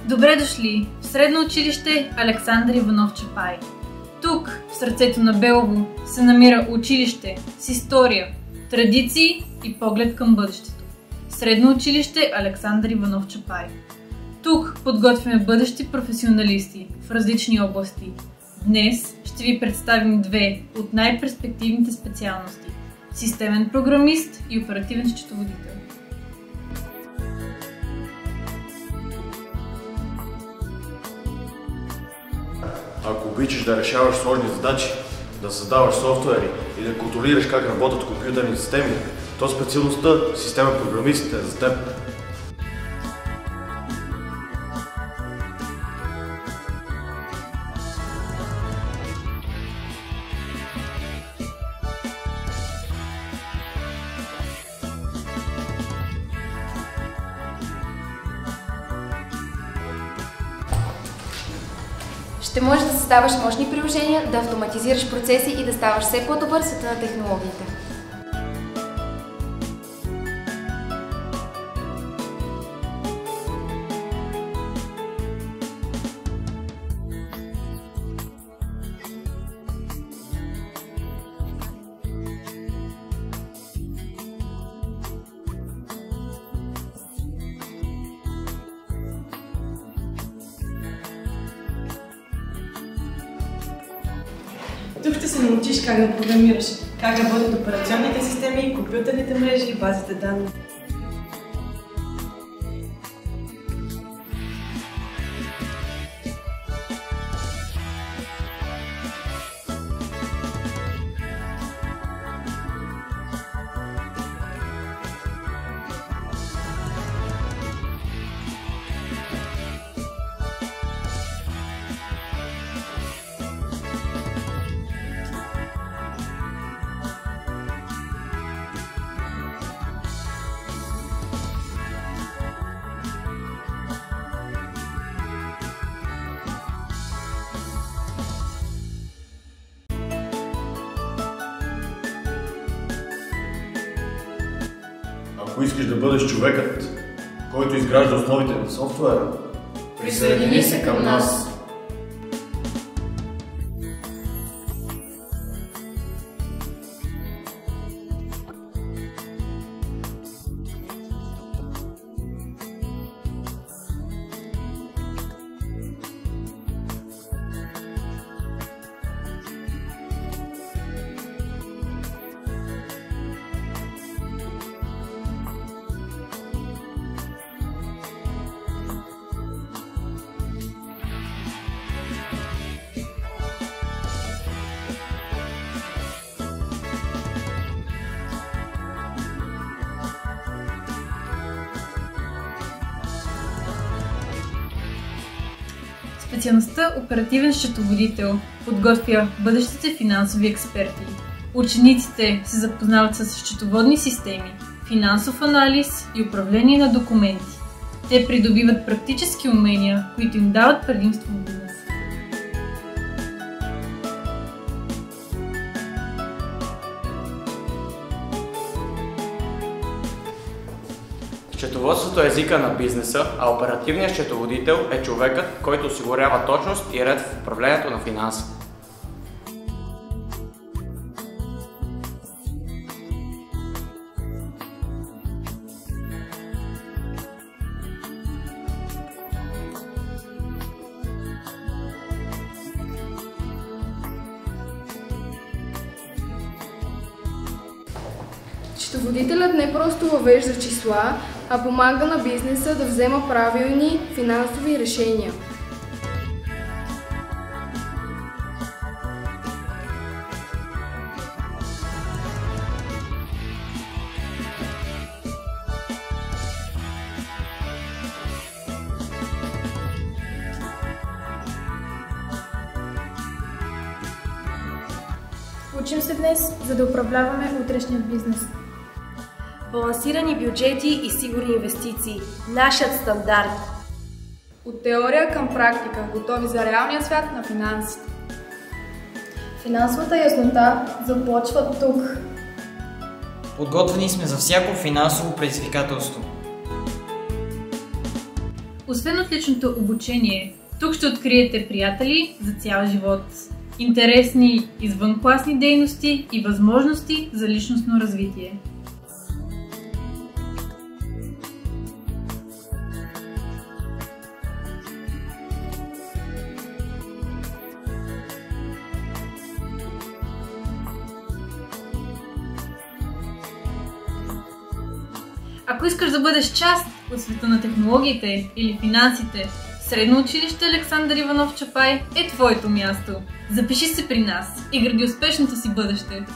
Добре дошли в Средно училище Александър Иванов Чапай. Тук, в сърцето на Белово, се намира училище с история, традиции и поглед към бъдещето. Средно училище Александър Иванов Чапай. Тук подготвяме бъдещи професионалисти в различни области. Днес ще ви представим две от най-перспективните специалности – системен програмист и оперативен счетоводител. Ако обичаш да решаваш сложни задачи, да създаваш софтуери и да контролираш как работят компютърни системи, то специалността системен програмист е за теб. Ще можеш да създаваш мощни приложения, да автоматизираш процеси и да ставаш все по-добър в света на технологиите. Тук ще се научиш как да програмираш, как работят операционните системи, компютърните мрежи и базите данни. Ако искаш да бъдеш човекът, който изгражда основите на софтуера, Присъедини се към нас! Специалността оперативен счетоводител подготвя бъдещите финансови експерти. Учениците се запознават с счетоводни системи, финансов анализ и управление на документи. Те придобиват практически умения, които им дават предимство в бизнеса. Счетоводството е езика на бизнеса, а оперативният счетоводител е човекът, който осигурява точност и ред в управлението на финанси. Счетоводителят не просто въвежда числа, а помага на бизнеса да взема правилни финансови решения. Учим се днес, за да управляваме утрешния бизнес. Балансирани бюджети и сигурни инвестиции – нашият стандарт. От теория към практика, готови за реалния свят на финансите. Финансовата яснота започва тук. Подготвени сме за всяко финансово предизвикателство. Освен отличното обучение, тук ще откриете приятели за цял живот, интересни извънкласни дейности и възможности за личностно развитие. Ако искаш да бъдеш част от света на технологиите или финансите, Средно училище Александър Иванов Чапай е твоето място. Запиши се при нас и гради успешното си бъдеще!